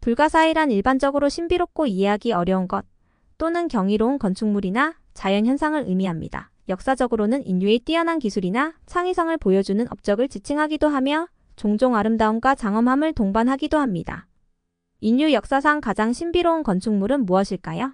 불가사의란 일반적으로 신비롭고 이해하기 어려운 것 또는 경이로운 건축물이나 자연현상을 의미합니다. 역사적으로는 인류의 뛰어난 기술이나 창의성을 보여주는 업적을 지칭하기도 하며 종종 아름다움과 장엄함을 동반하기도 합니다. 인류 역사상 가장 신비로운 건축물은 무엇일까요?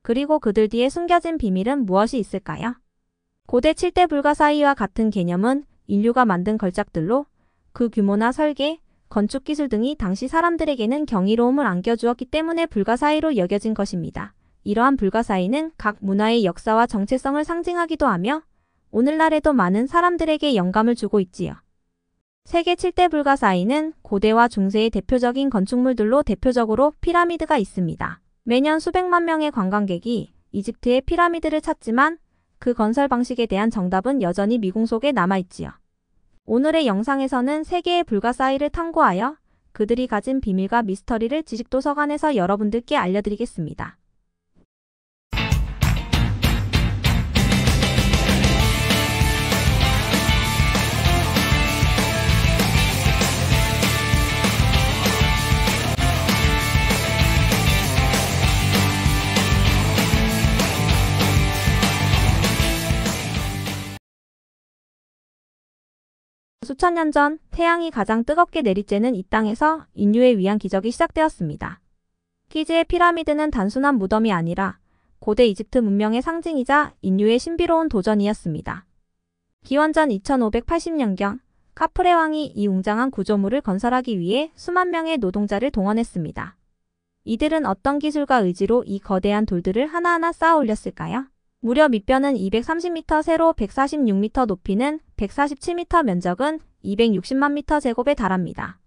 그리고 그들 뒤에 숨겨진 비밀은 무엇이 있을까요? 고대 7대 불가사의와 같은 개념은 인류가 만든 걸작들로 그 규모나 설계, 건축 기술 등이 당시 사람들에게는 경이로움을 안겨주었기 때문에 불가사의로 여겨진 것입니다. 이러한 불가사의는 각 문화의 역사와 정체성을 상징하기도 하며 오늘날에도 많은 사람들에게 영감을 주고 있지요. 세계 7대 불가사의는 고대와 중세의 대표적인 건축물들로 대표적으로 피라미드가 있습니다. 매년 수백만 명의 관광객이 이집트의 피라미드를 찾지만 그 건설 방식에 대한 정답은 여전히 미궁 속에 남아있지요. 오늘의 영상에서는 세계의 불가사의를 탐구하여 그들이 가진 비밀과 미스터리를 지식도서관에서 여러분들께 알려드리겠습니다. 수천 년 전 태양이 가장 뜨겁게 내리쬐는 이 땅에서 인류에 위한 기적이 시작되었습니다. 기즈의 피라미드는 단순한 무덤이 아니라 고대 이집트 문명의 상징이자 인류의 신비로운 도전이었습니다. 기원전 2580년경 카프레 왕이 이 웅장한 구조물을 건설하기 위해 수만 명의 노동자를 동원했습니다. 이들은 어떤 기술과 의지로 이 거대한 돌들을 하나하나 쌓아 올렸을까요? 무려 밑뼈는 230m, 세로 146m, 높이는 147m, 면적은 260만 미터 제곱에 달합니다.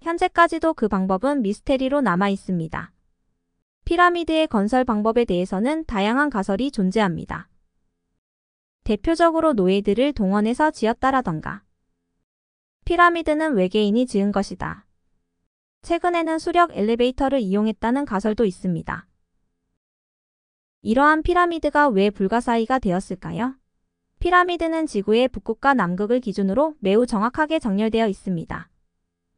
현재까지도 그 방법은 미스테리로 남아 있습니다. 피라미드의 건설 방법에 대해서는 다양한 가설이 존재합니다. 대표적으로 노예들을 동원해서 지었다라던가, 피라미드는 외계인이 지은 것이다. 최근에는 수력 엘리베이터를 이용했다는 가설도 있습니다. 이러한 피라미드가 왜 불가사의가 되었을까요? 피라미드는 지구의 북극과 남극을 기준으로 매우 정확하게 정렬되어 있습니다.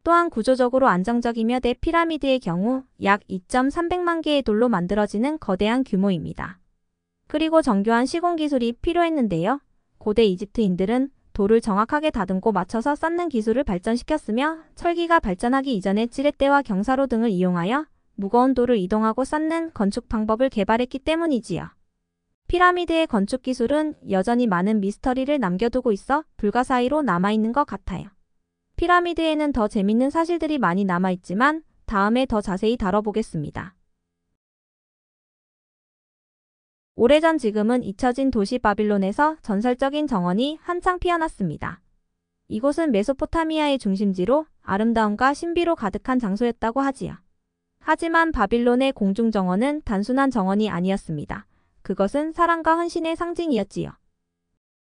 또한 구조적으로 안정적이며 대피라미드의 경우 약 2,300만 개의 돌로 만들어지는 거대한 규모입니다. 그리고 정교한 시공 기술이 필요했는데요. 고대 이집트인들은 돌을 정확하게 다듬고 맞춰서 쌓는 기술을 발전시켰으며 철기가 발전하기 이전에 찌렛대와 경사로 등을 이용하여 무거운 돌을 이동하고 쌓는 건축 방법을 개발했기 때문이지요. 피라미드의 건축 기술은 여전히 많은 미스터리를 남겨두고 있어 불가사의로 남아있는 것 같아요. 피라미드에는 더 재밌는 사실들이 많이 남아있지만 다음에 더 자세히 다뤄보겠습니다. 오래전 지금은 잊혀진 도시 바빌론에서 전설적인 정원이 한창 피어났습니다. 이곳은 메소포타미아의 중심지로 아름다움과 신비로 가득한 장소였다고 하지요. 하지만 바빌론의 공중정원은 단순한 정원이 아니었습니다. 그것은 사랑과 헌신의 상징이었지요.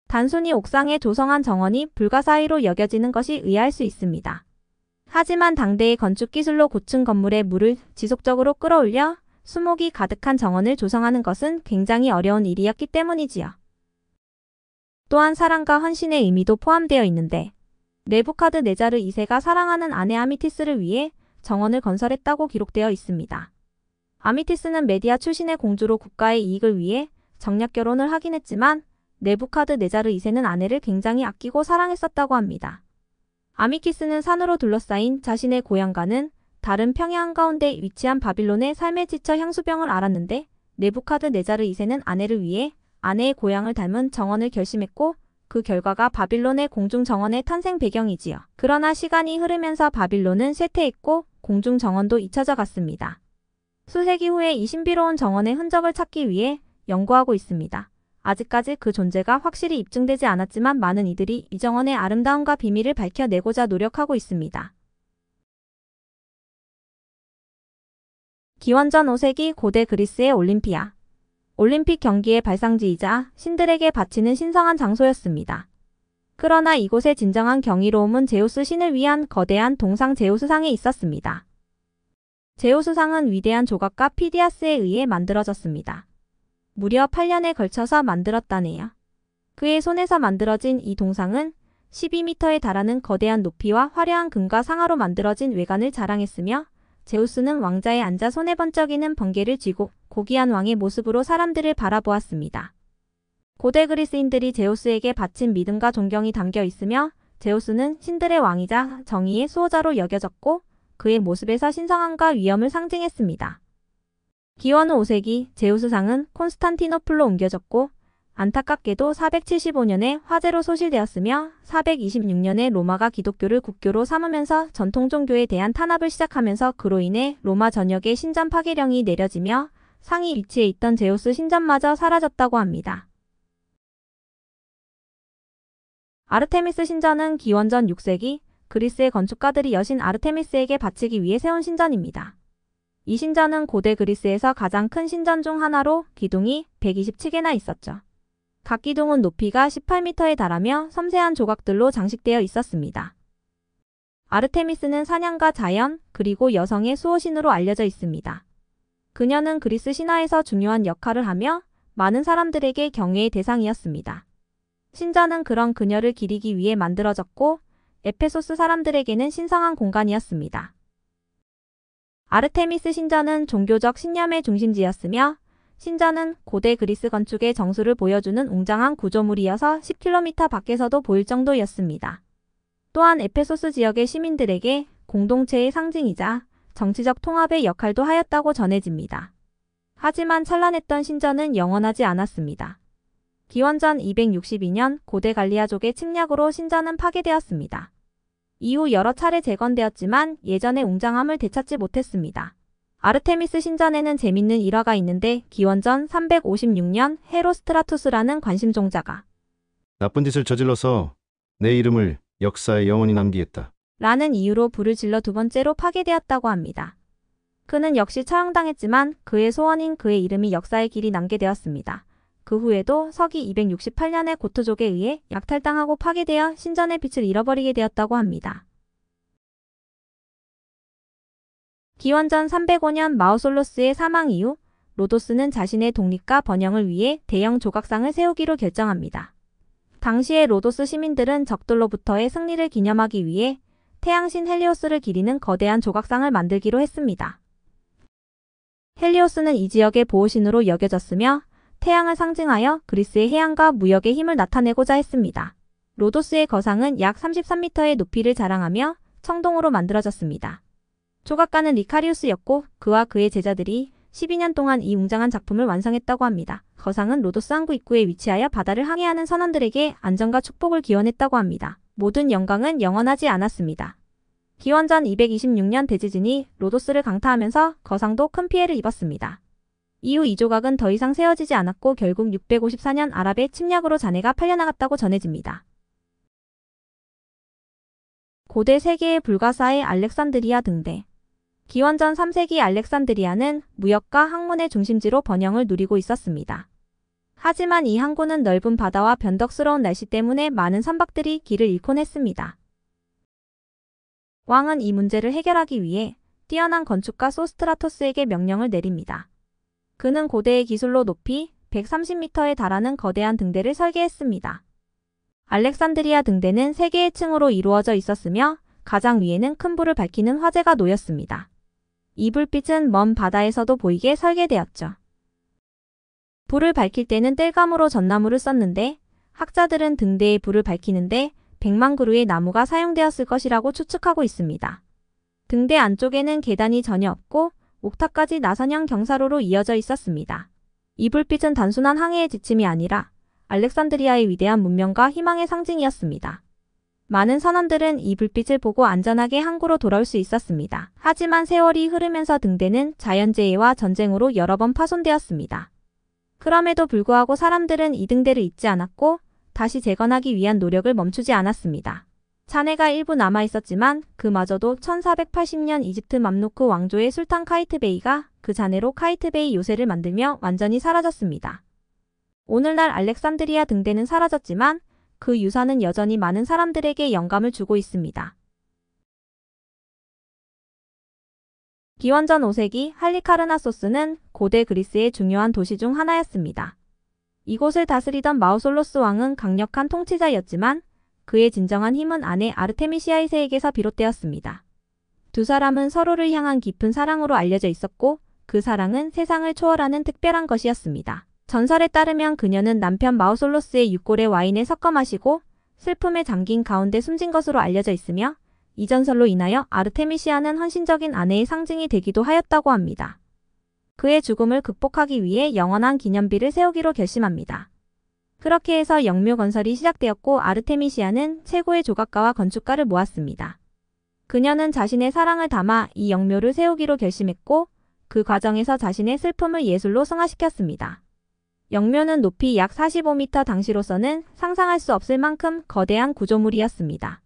단순히 옥상에 조성한 정원이 불가사의로 여겨지는 것이 의아할 수 있습니다. 하지만 당대의 건축 기술로 고층 건물에 물을 지속적으로 끌어올려 수목이 가득한 정원을 조성하는 것은 굉장히 어려운 일이었기 때문이지요. 또한 사랑과 헌신의 의미도 포함되어 있는데 네부카드네자르 2세가 사랑하는 아내 아미티스를 위해 정원을 건설했다고 기록되어 있습니다. 아미티스는 메디아 출신의 공주로 국가의 이익을 위해 정략 결혼을 하긴 했지만 네부카드네자르 2세는 아내를 굉장히 아끼고 사랑했었다고 합니다. 아미티스는 산으로 둘러싸인 자신의 고향과는 다른 평야 한가운데 위치한 바빌론의 삶에 지쳐 향수병을 앓았는데 네부카드네자르 2세는 아내를 위해 아내의 고향을 닮은 정원을 결심했고 그 결과가 바빌론의 공중정원의 탄생 배경이지요. 그러나 시간이 흐르면서 바빌론은 쇠퇴했고 공중정원도 잊혀져 갔습니다. 수세기 후에 이 신비로운 정원의 흔적을 찾기 위해 연구하고 있습니다. 아직까지 그 존재가 확실히 입증되지 않았지만 많은 이들이 이 정원의 아름다움과 비밀을 밝혀내고자 노력하고 있습니다. 기원전 5세기 고대 그리스의 올림피아. 올림픽 경기의 발상지이자 신들에게 바치는 신성한 장소였습니다. 그러나 이곳의 진정한 경이로움은 제우스 신을 위한 거대한 동상 제우스상에 있었습니다. 제우스상은 위대한 조각가 피디아스에 의해 만들어졌습니다. 무려 8년에 걸쳐서 만들었다네요. 그의 손에서 만들어진 이 동상은 12m에 달하는 거대한 높이와 화려한 금과 상아로 만들어진 외관을 자랑했으며 제우스는 왕자에 앉아 손에 번쩍이는 번개를 쥐고 고귀한 왕의 모습으로 사람들을 바라보았습니다. 고대 그리스인들이 제우스에게 바친 믿음과 존경이 담겨 있으며 제우스는 신들의 왕이자 정의의 수호자로 여겨졌고 그의 모습에서 신성함과 위엄을 상징했습니다. 기원 후 5세기 제우스상은 콘스탄티노플로 옮겨졌고 안타깝게도 475년에 화재로 소실되었으며 426년에 로마가 기독교를 국교로 삼으면서 전통 종교에 대한 탄압을 시작하면서 그로 인해 로마 전역에 신전 파괴령이 내려지며 상위 위치에 있던 제우스 신전마저 사라졌다고 합니다. 아르테미스 신전은 기원전 6세기 그리스의 건축가들이 여신 아르테미스에게 바치기 위해 세운 신전입니다. 이 신전은 고대 그리스에서 가장 큰 신전 중 하나로 기둥이 127개나 있었죠. 각 기둥은 높이가 18m에 달하며 섬세한 조각들로 장식되어 있었습니다. 아르테미스는 사냥과 자연, 그리고 여성의 수호신으로 알려져 있습니다. 그녀는 그리스 신화에서 중요한 역할을 하며 많은 사람들에게 경외의 대상이었습니다. 신전은 그런 그녀를 기리기 위해 만들어졌고 에페소스 사람들에게는 신성한 공간이었습니다. 아르테미스 신전은 종교적 신념의 중심지였으며 신전은 고대 그리스 건축의 정수를 보여주는 웅장한 구조물이어서 10km 밖에서도 보일 정도였습니다. 또한 에페소스 지역의 시민들에게 공동체의 상징이자 정치적 통합의 역할도 하였다고 전해집니다. 하지만 찬란했던 신전은 영원하지 않았습니다. 기원전 262년 고대 갈리아족의 침략으로 신전은 파괴되었습니다. 이후 여러 차례 재건되었지만 예전의 웅장함을 되찾지 못했습니다. 아르테미스 신전에는 재밌는 일화가 있는데 기원전 356년 헤로스트라투스라는 관심종자가 나쁜 짓을 저질러서 내 이름을 역사에 영원히 남기겠다 라는 이유로 불을 질러 두 번째로 파괴되었다고 합니다. 그는 역시 처형당했지만 그의 소원인 그의 이름이 역사의 길이 남게 되었습니다. 그 후에도 서기 268년에 고트족에 의해 약탈당하고 파괴되어 신전의 빛을 잃어버리게 되었다고 합니다. 기원전 305년 마우솔로스의 사망 이후 로도스는 자신의 독립과 번영을 위해 대형 조각상을 세우기로 결정합니다. 당시의 로도스 시민들은 적들로부터의 승리를 기념하기 위해 태양신 헬리오스를 기리는 거대한 조각상을 만들기로 했습니다. 헬리오스는 이 지역의 보호신으로 여겨졌으며 태양을 상징하여 그리스의 해양과 무역의 힘을 나타내고자 했습니다. 로도스의 거상은 약 33m의 높이를 자랑하며 청동으로 만들어졌습니다. 조각가는 리카리우스였고 그와 그의 제자들이 12년 동안 이 웅장한 작품을 완성했다고 합니다. 거상은 로도스 항구 입구에 위치하여 바다를 항해하는 선원들에게 안전과 축복을 기원했다고 합니다. 모든 영광은 영원하지 않았습니다. 기원전 226년 대지진이 로도스를 강타하면서 거상도 큰 피해를 입었습니다. 이후 이 조각은 더 이상 세워지지 않았고 결국 654년 아랍의 침략으로 잔해가 팔려나갔다고 전해집니다. 고대 세계의 불가사의 알렉산드리아 등대. 기원전 3세기 알렉산드리아는 무역과 학문의 중심지로 번영을 누리고 있었습니다. 하지만 이 항구는 넓은 바다와 변덕스러운 날씨 때문에 많은 선박들이 길을 잃곤 했습니다. 왕은 이 문제를 해결하기 위해 뛰어난 건축가 소스트라토스에게 명령을 내립니다. 그는 고대의 기술로 높이 130m에 달하는 거대한 등대를 설계했습니다. 알렉산드리아 등대는 3개의 층으로 이루어져 있었으며 가장 위에는 큰 불을 밝히는 화재가 놓였습니다. 이 불빛은 먼 바다에서도 보이게 설계되었죠. 불을 밝힐 때는 땔감으로 전나무를 썼는데 학자들은 등대의 불을 밝히는데 100만 그루의 나무가 사용되었을 것이라고 추측하고 있습니다. 등대 안쪽에는 계단이 전혀 없고 옥탑까지 나선형 경사로로 이어져 있었습니다. 이 불빛은 단순한 항해의 지침이 아니라 알렉산드리아의 위대한 문명과 희망의 상징이었습니다. 많은 선원들은 이 불빛을 보고 안전하게 항구로 돌아올 수 있었습니다. 하지만 세월이 흐르면서 등대는 자연재해와 전쟁으로 여러 번 파손되었습니다. 그럼에도 불구하고 사람들은 이 등대를 잊지 않았고 다시 재건하기 위한 노력을 멈추지 않았습니다. 잔해가 일부 남아있었지만 그마저도 1480년 이집트 맘루크 왕조의 술탄 카이트베이가 그 잔해로 카이트베이 요새를 만들며 완전히 사라졌습니다. 오늘날 알렉산드리아 등대는 사라졌지만 그 유산은 여전히 많은 사람들에게 영감을 주고 있습니다. 기원전 5세기 할리카르나소스는 고대 그리스의 중요한 도시 중 하나였습니다. 이곳을 다스리던 마우솔로스 왕은 강력한 통치자였지만 그의 진정한 힘은 아내 아르테미시아이세에게서 비롯되었습니다. 두 사람은 서로를 향한 깊은 사랑으로 알려져 있었고 그 사랑은 세상을 초월하는 특별한 것이었습니다. 전설에 따르면 그녀는 남편 마우솔로스의 육골에 와인을 섞어 마시고 슬픔에 잠긴 가운데 숨진 것으로 알려져 있으며 이 전설로 인하여 아르테미시아는 헌신적인 아내의 상징이 되기도 하였다고 합니다. 그의 죽음을 극복하기 위해 영원한 기념비를 세우기로 결심합니다. 그렇게 해서 영묘 건설이 시작되었고 아르테미시아는 최고의 조각가와 건축가를 모았습니다. 그녀는 자신의 사랑을 담아 이 영묘를 세우기로 결심했고 그 과정에서 자신의 슬픔을 예술로 승화시켰습니다. 영묘는 높이 약 45m 당시로서는 상상할 수 없을 만큼 거대한 구조물이었습니다.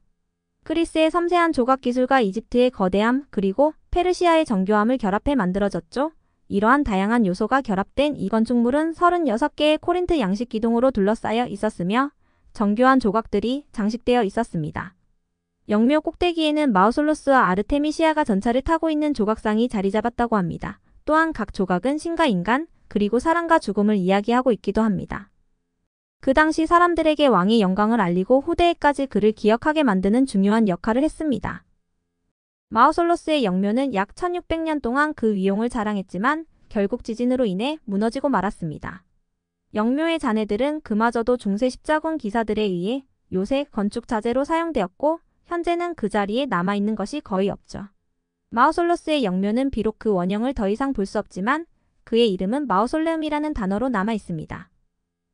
그리스의 섬세한 조각 기술과 이집트의 거대함 그리고 페르시아의 정교함을 결합해 만들어졌죠. 이러한 다양한 요소가 결합된 이 건축물은 36개의 코린트 양식 기둥으로 둘러싸여 있었으며 정교한 조각들이 장식되어 있었습니다. 영묘 꼭대기에는 마우솔로스와 아르테미시아가 전차를 타고 있는 조각상이 자리 잡았다고 합니다. 또한 각 조각은 신과 인간, 그리고 사랑과 죽음을 이야기하고 있기도 합니다. 그 당시 사람들에게 왕의 영광을 알리고 후대에까지 그를 기억하게 만드는 중요한 역할을 했습니다. 마우솔로스의 영묘는 약 1600년 동안 그 위용을 자랑했지만 결국 지진으로 인해 무너지고 말았습니다. 영묘의 잔해들은 그마저도 중세 십자군 기사들에 의해 요새 건축 자재로 사용되었고 현재는 그 자리에 남아있는 것이 거의 없죠. 마우솔로스의 영묘는 비록 그 원형을 더 이상 볼 수 없지만 그의 이름은 마우솔레움이라는 단어로 남아있습니다.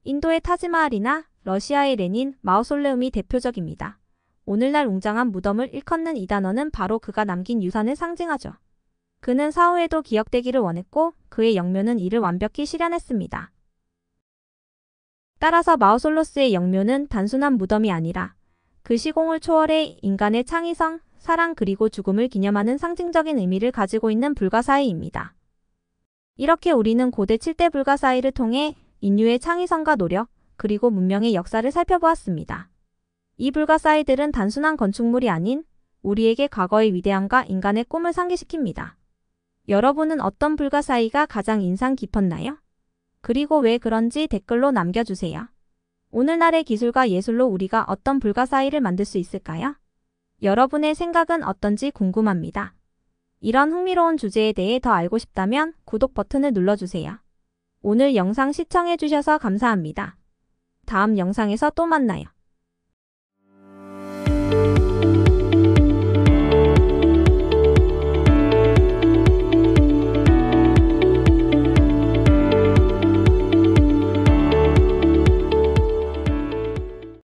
인도의 타지마할이나 러시아의 레닌, 마우솔레움이 대표적입니다. 오늘날 웅장한 무덤을 일컫는 이 단어는 바로 그가 남긴 유산을 상징하죠. 그는 사후에도 기억되기를 원했고 그의 영묘는 이를 완벽히 실현했습니다. 따라서 마우솔로스의 영묘는 단순한 무덤이 아니라 그 시공을 초월해 인간의 창의성, 사랑 그리고 죽음을 기념하는 상징적인 의미를 가지고 있는 불가사의입니다. 이렇게 우리는 고대 7대 불가사의를 통해 인류의 창의성과 노력, 그리고 문명의 역사를 살펴보았습니다. 이 불가사의들은 단순한 건축물이 아닌 우리에게 과거의 위대함과 인간의 꿈을 상기시킵니다. 여러분은 어떤 불가사의가 가장 인상 깊었나요? 그리고 왜 그런지 댓글로 남겨주세요. 오늘날의 기술과 예술로 우리가 어떤 불가사의를 만들 수 있을까요? 여러분의 생각은 어떤지 궁금합니다. 이런 흥미로운 주제에 대해 더 알고 싶다면 구독 버튼을 눌러주세요. 오늘 영상 시청해주셔서 감사합니다. 다음 영상에서 또 만나요.